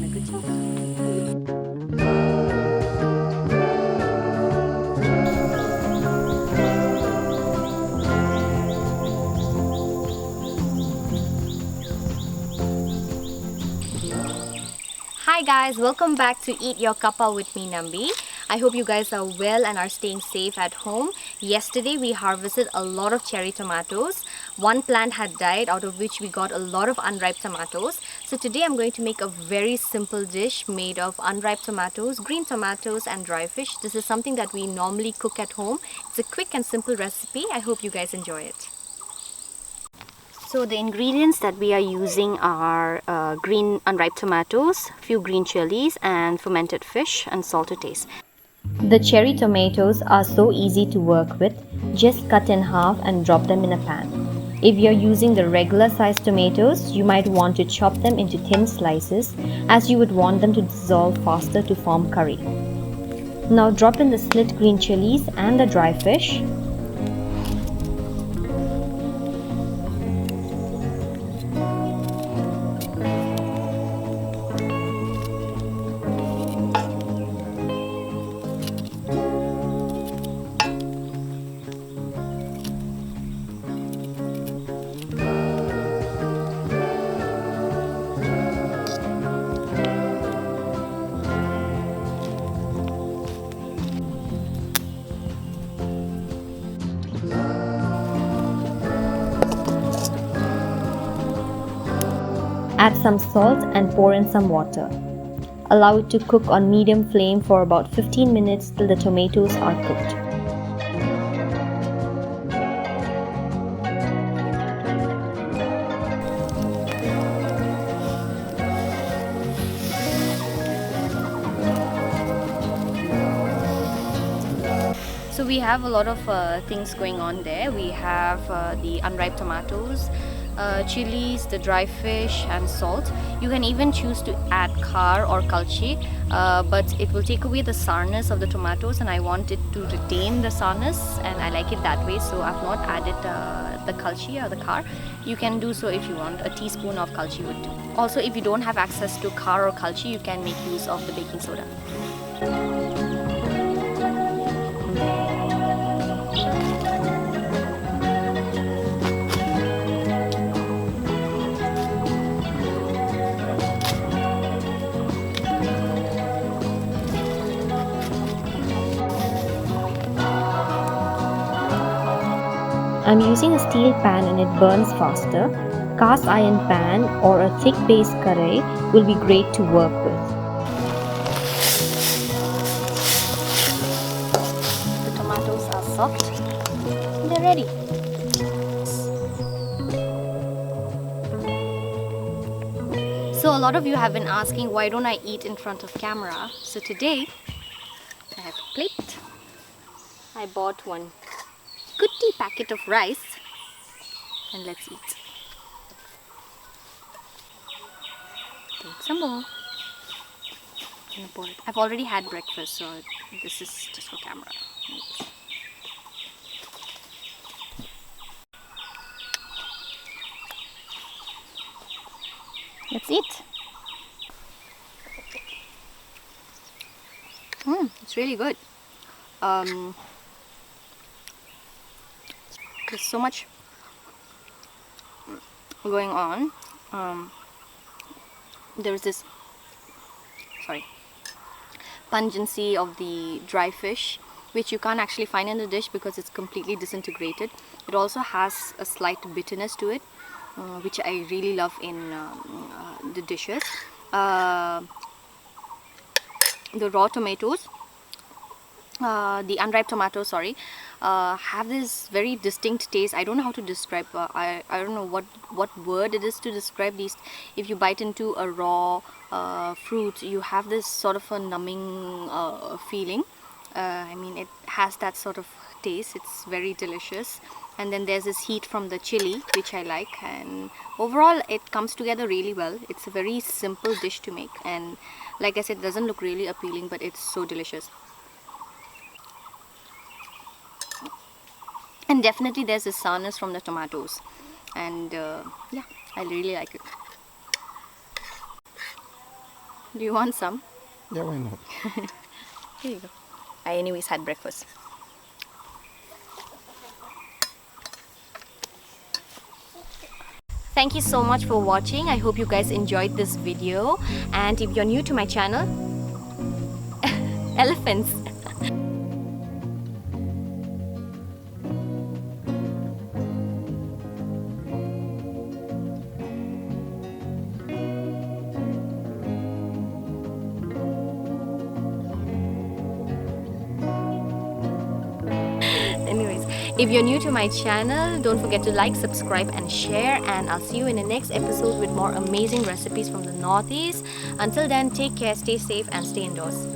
done a good job. Hi guys, welcome back to Eat Your Kappa with me, Nambi. I hope you guys are well and are staying safe at home. Yesterday we harvested a lot of cherry tomatoes. One plant had died, out of which we got a lot of unripe tomatoes. So today I'm going to make a very simple dish made of unripe tomatoes, green tomatoes and dry fish. This is something that we normally cook at home. It's a quick and simple recipe. I hope you guys enjoy it. So the ingredients that we are using are green unripe tomatoes, few green chilies and fermented fish and salt to taste. The cherry tomatoes are so easy to work with. Just cut in half and drop them in a pan. If you're using the regular sized tomatoes, you might want to chop them into thin slices as you would want them to dissolve faster to form curry. Now drop in the slit green chilies and the dry fish. Add some salt and pour in some water. Allow it to cook on medium flame for about 15 minutes till the tomatoes are cooked. So we have a lot of things going on there. We have the unripe tomatoes, chilies, the dry fish and salt. You can even choose to add khar or kalchi, but it will take away the sourness of the tomatoes and I want it to retain the sourness and I like it that way, so I've not added the kalchi or the khar. You can do so if you want. A teaspoon of kalchi would do. Also, if you don't have access to khar or kalchi, you can make use of the baking soda. I'm using a steel pan and it burns faster. Cast iron pan or a thick base karai will be great to work with. The tomatoes are soft. They're ready. So a lot of you have been asking why don't I eat in front of camera. So today I have a plate. I bought one goodie packet of rice and let's eat. Take some more. I've already had breakfast, so this is just for camera. Let's eat. It's really good. There's so much going on. There's this pungency of the dry fish, which you can't actually find in the dish because it's completely disintegrated. It also has a slight bitterness to it, which I really love in the dishes. The raw tomatoes, the unripe tomatoes, sorry, have this very distinct taste. I don't know how to describe. I don't know what word it is to describe these. If you bite into a raw fruit, you have this sort of a numbing feeling. I mean, it has that sort of taste. It's very delicious. And then there's this heat from the chili, which I like, and overall it comes together really well. It's a very simple dish to make, and like I said, it doesn't look really appealing, but it's so delicious. And definitely there's a sourness from the tomatoes, and yeah, I really like it. Do you want some? Yeah, why not? Here you go. I anyways had breakfast. Thank you so much for watching. I hope you guys enjoyed this video. And if you're new to my channel, elephants. Anyways, if you're new to my channel, don't forget to like, subscribe and share, and I'll see you in the next episode with more amazing recipes from the Northeast. Until then, take care, stay safe and stay indoors.